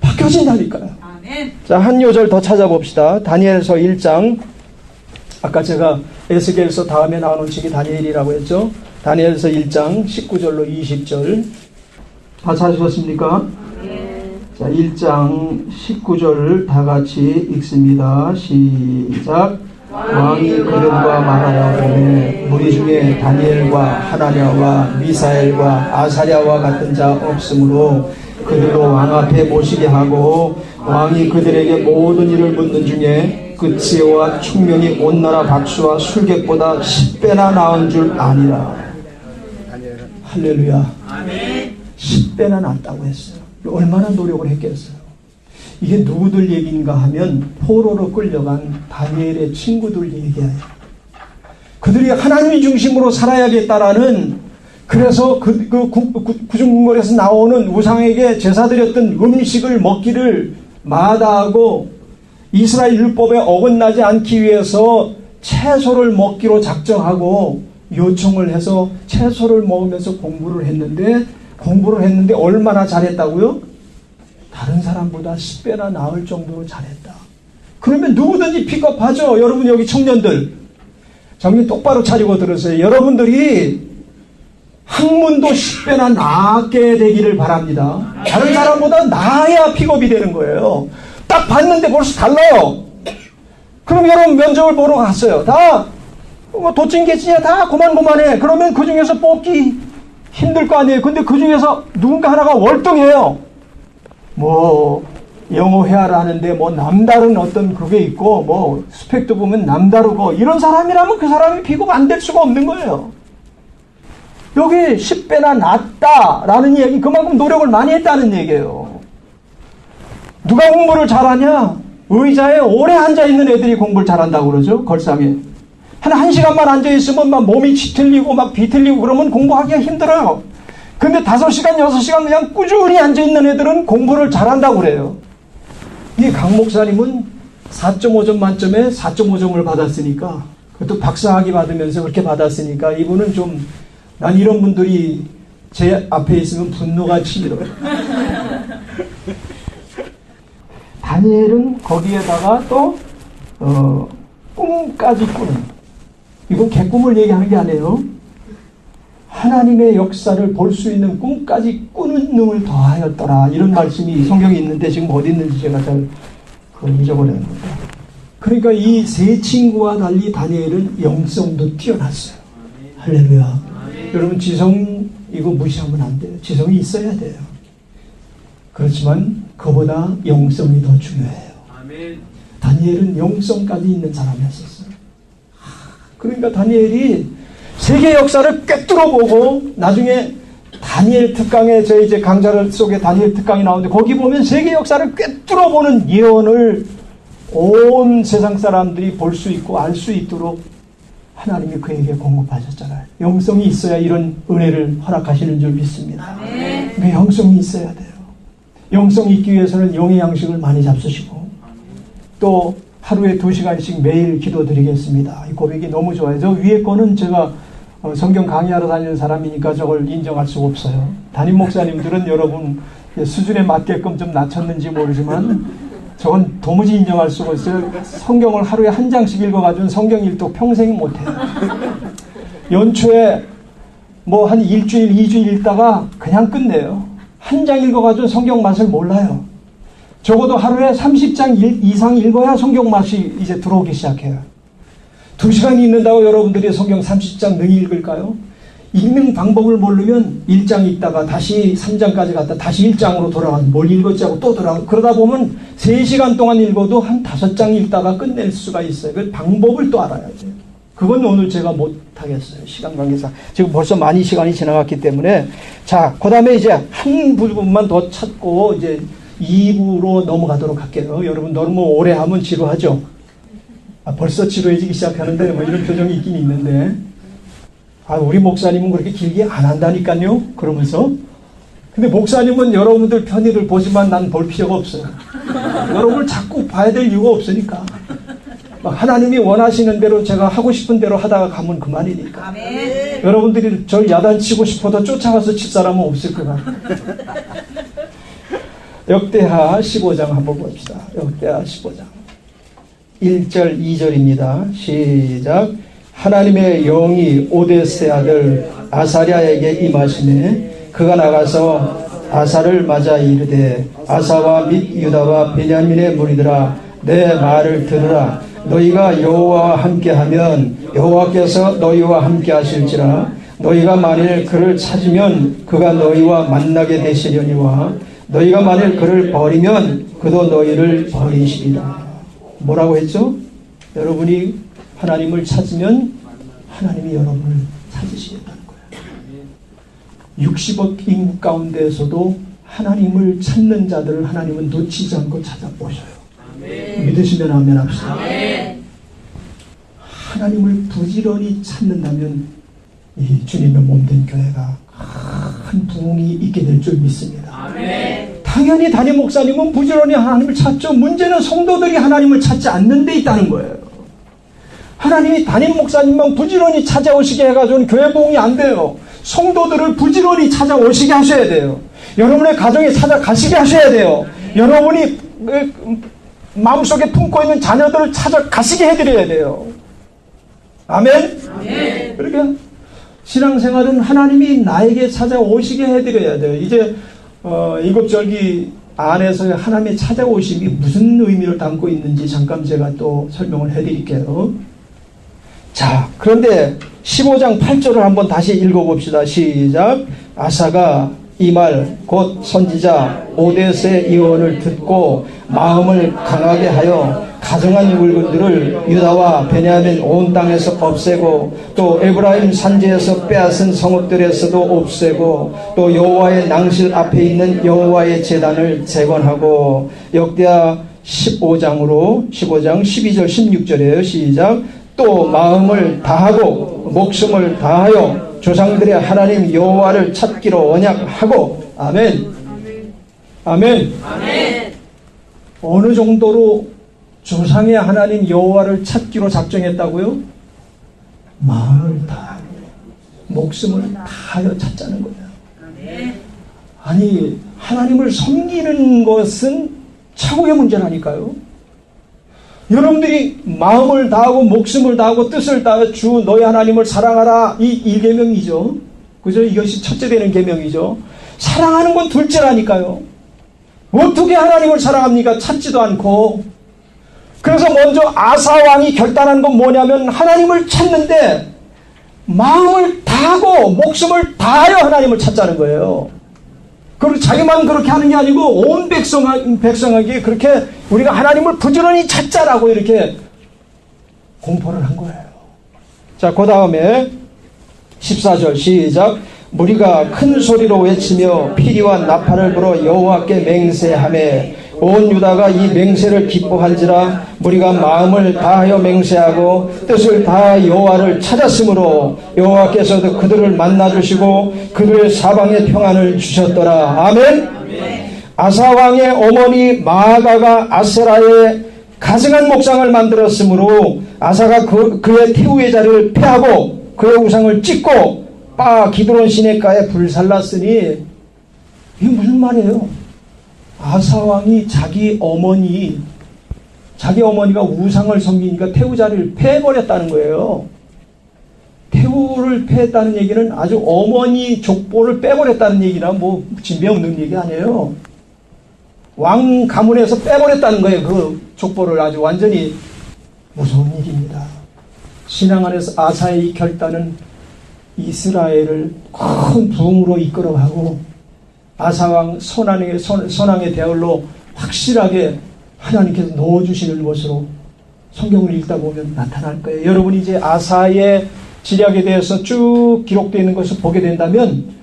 바뀌어진다니까요. 아멘. 자, 한 요절 더 찾아봅시다. 다니엘서 1장. 아까 제가 에스겔서 다음에 나오는 책이 다니엘이라고 했죠. 다니엘서 1장 19절로 20절. 다 찾으셨습니까? 자, 1장 19절 다 같이 읽습니다. 시작. 왕이 그들과 말하여 무리 중에 다니엘과 하나냐와 미사엘과 아사랴와 같은 자 없으므로 그들로 왕 앞에 모시게 하고 왕이 그들에게 모든 일을 묻는 중에 그 지혜와 총명이 온 나라 박수와 술객보다 10배나 나은 줄 아니라. 할렐루야. 10배나 낫다고 했어요. 얼마나 노력을 했겠어요. 이게 누구들 얘기인가 하면 포로로 끌려간 다니엘의 친구들 얘기예요. 그들이 하나님 중심으로 살아야겠다라는, 그래서 구중궁궐에서 나오는 우상에게 제사드렸던 음식을 먹기를 마다하고 이스라엘 율법에 어긋나지 않기 위해서 채소를 먹기로 작정하고 요청을 해서 채소를 먹으면서 공부를 했는데 얼마나 잘했다고요? 다른 사람보다 10배나 나을 정도로 잘했다. 그러면 누구든지 픽업하죠. 여러분 여기 청년들 정신 똑바로 차리고 들으세요. 여러분들이 학문도 10배나 낫게 되기를 바랍니다. 다른 사람보다 나아야 픽업이 되는 거예요. 딱 봤는데 벌써 달라요. 그럼 여러분 면접을 보러 갔어요. 다 도찐개찐이야. 다 고만고만해. 그러면 그 중에서 뽑기 힘들 거 아니에요. 근데 그 중에서 누군가 하나가 월등해요. 영어 회화를 하는데 남다른 어떤 그게 있고 스펙도 보면 남다르고 이런 사람이라면 그 사람이 비급 안 될 수가 없는 거예요. 여기 10배나 낫다라는 얘기, 그만큼 노력을 많이 했다는 얘기예요. 누가 공부를 잘하냐? 의자에 오래 앉아있는 애들이 공부를 잘한다고 그러죠. 걸상에. 한 시간만 앉아있으면 막 몸이 뒤틀리고 막 비틀리고 그러면 공부하기가 힘들어요. 근데 5시간, 6시간 그냥 꾸준히 앉아있는 애들은 공부를 잘한다고 그래요. 이 강 목사님은 4.5점 만점에 4.5점을 받았으니까, 그것도 박사학위 받으면서 그렇게 받았으니까, 이분은 난 이런 분들이 제 앞에 있으면 분노가 치밀어요. 다니엘은 거기에다가 또 꿈까지 꾸는, 이건 개꿈을 얘기하는 게 아니에요. 하나님의 역사를 볼 수 있는 꿈까지 꾸는 능을 더하였더라. 이런 말씀이 성경에 있는데 지금 어디 있는지 제가 잘 잊어버렸는데. 그러니까 이 세 친구와 달리 다니엘은 영성도 뛰어났어요. 할렐루야. 여러분 지성 이거 무시하면 안 돼요. 지성이 있어야 돼요. 그렇지만 그보다 영성이 더 중요해요. 다니엘은 영성까지 있는 사람이었어요. 그러니까 다니엘이 세계 역사를 꿰뚫어보고 나중에 다니엘 특강에 저희 이제 강좌 속에 다니엘 특강이 나오는데 거기 보면 세계 역사를 꿰뚫어보는 예언을 온 세상 사람들이 볼 수 있고 알 수 있도록 하나님이 그에게 공급하셨잖아요. 영성이 있어야 이런 은혜를 허락하시는 줄 믿습니다. 그 영성이 있어야 돼요. 영성이 있기 위해서는 영의 양식을 많이 잡수시고 또 하루에 2시간씩 매일 기도드리겠습니다. 이 고백이 너무 좋아요. 저 위에 거는 제가 성경 강의하러 다니는 사람이니까 저걸 인정할 수가 없어요. 담임 목사님들은 여러분 수준에 맞게끔 좀 낮췄는지 모르지만 저건 도무지 인정할 수가 없어요. 성경을 하루에 한 장씩 읽어가지고 성경 일독 평생 못해요. 연초에 한 일주일, 2주일 읽다가 그냥 끝내요. 한 장 읽어가지고 성경 맛을 몰라요. 적어도 하루에 30장 이상 읽어야 성경 맛이 이제 들어오기 시작해요. 2시간 읽는다고 여러분들이 성경 30장 능히 읽을까요? 읽는 방법을 모르면 1장 읽다가 다시 3장까지 갔다 다시 1장으로 돌아가는 뭘 읽었지 하고 또 돌아가고 그러다 보면 3시간 동안 읽어도 한 5장 읽다가 끝낼 수가 있어요. 그 방법을 또 알아야 돼요. 그건 오늘 제가 못하겠어요. 시간 관계상. 지금 벌써 많이 시간이 지나갔기 때문에. 자, 그 다음에 이제 한 부분만 더 찾고 이제 2부로 넘어가도록 할게요. 여러분 너무 오래 하면 지루하죠? 벌써 지루해지기 시작하는데 이런 표정이 있긴 있는데 우리 목사님은 그렇게 길게 안 한다니까요. 그러면서 근데 목사님은 여러분들 편의를 보지만 난 볼 필요가 없어요. 여러분을 자꾸 봐야 될 이유가 없으니까. 하나님이 원하시는 대로 제가 하고 싶은 대로 하다가 가면 그만이니까. 아멘. 여러분들이 절 야단치고 싶어도 쫓아가서 칠 사람은 없을 거다. 역대하 15장 한번 봅시다. 역대하 15장 1절 2절입니다. 시작. 하나님의 영이 오데스의 아들 아사랴에게 임하시매 그가 나가서 아사를 맞아 이르되 아사와 및 유다와 베냐민의 무리들아 내 말을 들으라. 너희가 여호와와 함께하면 여호와께서 너희와 함께하실지라. 너희가 만일 그를 찾으면 그가 너희와 만나게 되시려니와 너희가 만일 그를 버리면 그도 너희를 버리시리라. 뭐라고 했죠? 여러분이 하나님을 찾으면 하나님이 여러분을 찾으시겠다는 거예요. 60억 인구 가운데에서도 하나님을 찾는 자들을 하나님은 놓치지 않고 찾아보셔요. 믿으시면 아멘 합시다. 하나님을 부지런히 찾는다면 이 주님의 몸된 교회가 큰 부흥이 있게 될 줄 믿습니다. 당연히 담임 목사님은 부지런히 하나님을 찾죠. 문제는 성도들이 하나님을 찾지 않는 데 있다는 거예요. 하나님이 담임 목사님만 부지런히 찾아오시게 해가지고는 교회 부흥이 안 돼요. 성도들을 부지런히 찾아오시게 하셔야 돼요. 여러분의 가정에 찾아가시게 하셔야 돼요. 여러분이 마음속에 품고 있는 자녀들을 찾아가시게 해드려야 돼요. 아멘? 그러니까 신앙생활은 하나님이 나에게 찾아오시게 해드려야 돼요. 이제 일곱절기 안에서 하나님의 찾아오심이 무슨 의미를 담고 있는지 잠깐 제가 또 설명을 해드릴게요. 자, 그런데 15장 8절을 한번 다시 읽어봅시다. 시작. 아사가 이 말 곧 선지자 오데스의 예언을 듣고 마음을 강하게 하여 가증한 물건들을 유다와 베냐민 온 땅에서 없애고 또 에브라임 산지에서 빼앗은 성읍들에서도 없애고 또 여호와의 낭실 앞에 있는 여호와의 제단을 재건하고 역대하 15장 12절 16절이에요. 시작. 또 마음을 다하고 목숨을 다하여 조상들의 하나님 여호와를 찾기로 언약하고. 아멘. 아멘. 어느 정도로 조상의 하나님 여호와를 찾기로 작정했다고요? 마음을 다하고 목숨을 다하여 찾자는 거예요. 아니, 하나님을 섬기는 것은 최고의 문제라니까요. 여러분들이 마음을 다하고 목숨을 다하고 뜻을 다하여 주 너희 하나님을 사랑하라, 이 1계명이죠. 그죠? 이것이 첫째 되는 계명이죠. 사랑하는 건 둘째라니까요. 어떻게 하나님을 사랑합니까? 찾지도 않고. 그래서 먼저 아사 왕이 결단한 건 뭐냐면 하나님을 찾는데 마음을 다하고 목숨을 다하여 하나님을 찾자는 거예요. 그리고 자기만 그렇게 하는 게 아니고 온 백성에게 그렇게 우리가 하나님을 부지런히 찾자라고 이렇게 공포를 한 거예요. 자, 그 다음에 14절 시작. 무리가 큰 소리로 외치며 피리와 나팔을 불어 여호와께 맹세하매 온 유다가 이 맹세를 기뻐한지라. 무리가 마음을 다하여 맹세하고 뜻을 다하여 여호와를 찾았으므로 여호와께서도 그들을 만나주시고 그들의 사방에 평안을 주셨더라. 아멘. 아사 왕의 어머니 마아가가 아세라의 가증한 목상을 만들었으므로 아사가 그의 태우의 자리를 폐하고 그의 우상을 찢고 기드론 시내가에 불살랐으니 이게 무슨 말이에요? 아사 왕이 자기 어머니가 우상을 섬기니까 태우 자리를 폐해버렸다는 거예요. 태우를 폐했다는 얘기는 아주 어머니 족보를 빼버렸다는 얘기나 뭐 진배 없는 얘기 아니에요. 왕 가문에서 빼버렸다는 거예요. 그 족보를. 아주 완전히 무서운 일입니다. 신앙 안에서 아사의 결단은 이스라엘을 큰 부흥으로 이끌어가고 아사왕 선왕의 대열로 확실하게 하나님께서 넣어주시는 것으로 성경을 읽다 보면 나타날 거예요. 여러분이 이제 아사의 지략에 대해서 쭉 기록되어 있는 것을 보게 된다면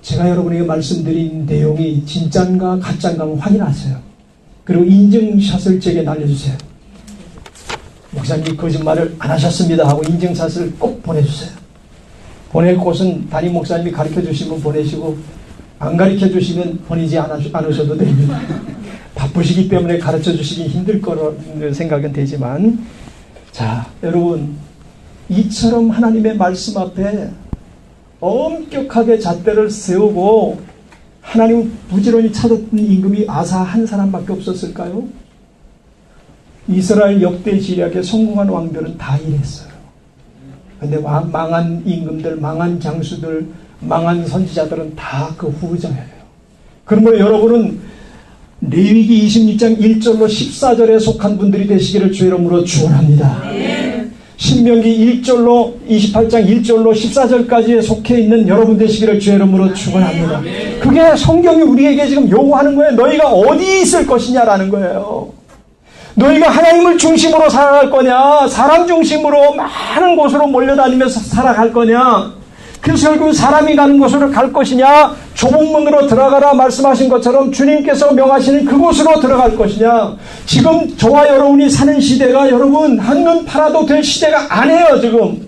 제가 여러분에게 말씀드린 내용이 진짠가 가짠가 확인하세요. 그리고 인증샷을 제게 날려주세요. 목사님 거짓말을 안 하셨습니다 하고 인증샷을 꼭 보내주세요. 보낼 곳은 담임 목사님이 가르쳐 주시면 보내시고 안 가르쳐 주시면 보내지 않으셔도 됩니다. 바쁘시기 때문에 가르쳐 주시기 힘들 거라는 생각은 되지만, 자, 여러분, 이처럼 하나님의 말씀 앞에 엄격하게 잣대를 세우고 하나님 부지런히 찾았던 임금이 아사 한 사람밖에 없었을까요? 이스라엘 역대 지략에 성공한 왕들은 다 이랬어요. 근데 망한 임금들, 망한 장수들, 망한 선지자들은 다 그 후자예요. 그러므로 여러분은 레위기 26장 1절로 14절에 속한 분들이 되시기를 주 이름으로 축원합니다. 신명기 1절로 28장 1절로 14절까지에 속해 있는 여러분 되시기를 주 이름으로 축원합니다. 그게 성경이 우리에게 지금 요구하는 거예요. 너희가 어디 있을 것이냐라는 거예요. 너희가 하나님을 중심으로 살아갈 거냐, 사람 중심으로 많은 곳으로 몰려다니면서 살아갈 거냐, 그래서 결국 사람이 가는 곳으로 갈 것이냐, 좁은 문으로 들어가라 말씀하신 것처럼 주님께서 명하시는 그곳으로 들어갈 것이냐. 지금 저와 여러분이 사는 시대가 여러분 한눈 팔아도 될 시대가 아니에요. 지금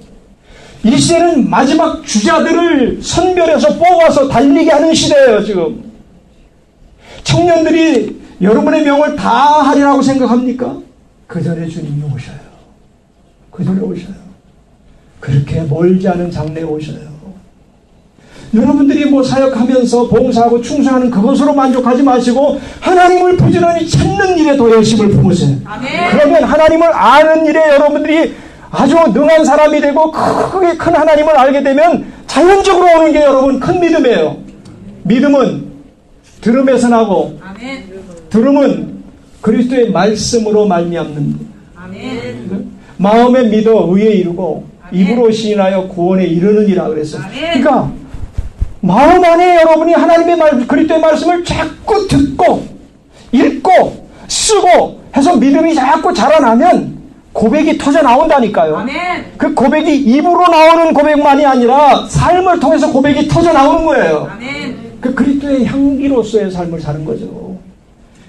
이 시대는 마지막 주자들을 선별해서 뽑아서 달리게 하는 시대예요. 지금 청년들이 여러분의 명을 다 하리라고 생각합니까? 그 전에 주님이 오셔요. 그 전에 오셔요. 그렇게 멀지 않은 장래에 오셔요. 여러분들이 뭐 사역하면서 봉사하고 충성하는 그것으로 만족하지 마시고 하나님을 부지런히 찾는 일에 더 열심을 품으세요. 아멘. 그러면 하나님을 아는 일에 여러분들이 아주 능한 사람이 되고 크게 큰 하나님을 알게 되면 자연적으로 오는 게 여러분 큰 믿음이에요. 믿음은 들음에서 나고, 아멘. 들음은 그리스도의 말씀으로 말미암는 아멘. 마음에 믿어 의에 이르고 아멘. 입으로 시인하여 구원에 이르느니라 그랬어요. 아멘. 그러니까 마음 안에 여러분이 하나님의 말, 그리스도의 말씀을 자꾸 듣고 읽고 쓰고 해서 믿음이 자꾸 자라나면 고백이 터져 나온다니까요. 아멘. 그 고백이 입으로 나오는 고백만이 아니라 삶을 통해서 고백이 터져 나오는 거예요. 아멘. 그 그리스도의 향기로서의 삶을 사는 거죠.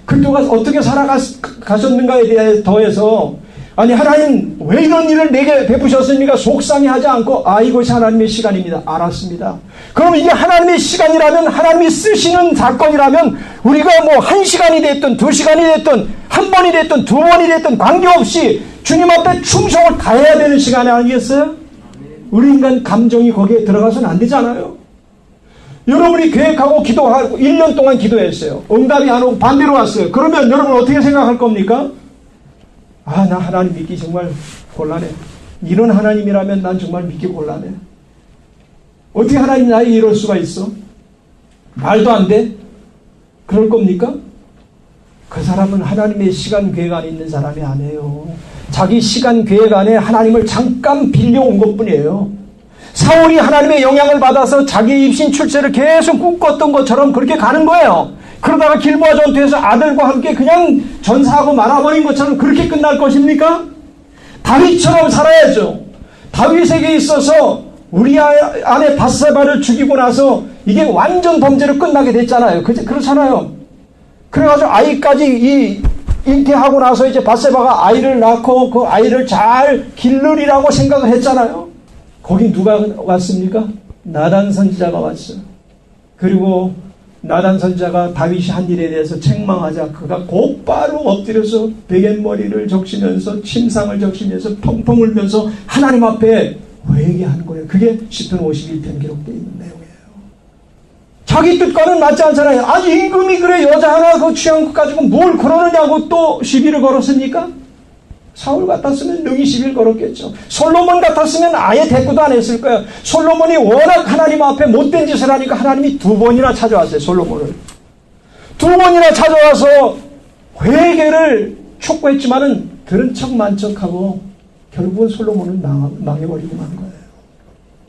그리스도가 어떻게 살아가셨는가에 대해 더해서 아니 하나님 왜 이런 일을 내게 베푸셨습니까? 속상해하지 않고 이것이 하나님의 시간입니다. 알았습니다. 그럼 이게 하나님의 시간이라면 하나님이 쓰시는 사건이라면 우리가 뭐 1시간이 됐든 2시간이 됐든 한 번이 됐든 2번이 됐든 관계없이 주님 앞에 충성을 다해야 되는 시간이 아니겠어요? 우리 인간 감정이 거기에 들어가서는 안 되잖아요. 여러분이 계획하고 기도하고 1년 동안 기도했어요. 응답이 안 오고 반대로 왔어요. 그러면 여러분 어떻게 생각할 겁니까? 나 하나님 믿기 정말 곤란해. 이런 하나님이라면 난 정말 믿기 곤란해. 어떻게 하나님 나에게 이럴 수가 있어? 말도 안 돼? 그럴 겁니까? 그 사람은 하나님의 시간 계획 안에 있는 사람이 아니에요. 자기 시간 계획 안에 하나님을 잠깐 빌려온 것뿐이에요. 사울이 하나님의 영향을 받아서 자기의 입신 출세를 계속 꿈꿨던 것처럼 그렇게 가는 거예요. 그러다가 길보아 전투에서 아들과 함께 그냥 전사하고 말아버린 것처럼 그렇게 끝날 것입니까? 다윗처럼 살아야죠. 다윗에게 있어서 우리아 안에 밧세바를 죽이고 나서 이게 완전 범죄로 끝나게 됐잖아요. 그렇잖아요. 그래가지고 아이까지 잉태하고 나서 이제 밧세바가 아이를 낳고 그 아이를 잘 기르리라고 생각을 했잖아요. 거기 누가 왔습니까? 나단 선지자가 왔어요. 그리고 나단 선지자가 다윗이 한 일에 대해서 책망하자 그가 곧바로 엎드려서 베갯머리를 적시면서 침상을 적시면서 펑펑 울면서 하나님 앞에 회개한 거예요. 그게 시편 51편 기록되어 있는 내용이에요. 자기 뜻과는 맞지 않잖아요. 아니 임금이 그래 여자 하나 그 취한 것 가지고 뭘 그러느냐고 또 시비를 걸었습니까? 사울 같았으면 능히 시비를 걸었겠죠. 솔로몬 같았으면 아예 대꾸도 안 했을 거예요. 솔로몬이 워낙 하나님 앞에 못된 짓을 하니까 하나님이 2번이나 찾아왔어요. 솔로몬을 2번이나 찾아와서 회개를 촉구했지만은 들은 척 만척하고 결국은 솔로몬은 망해버리고 만 거예요.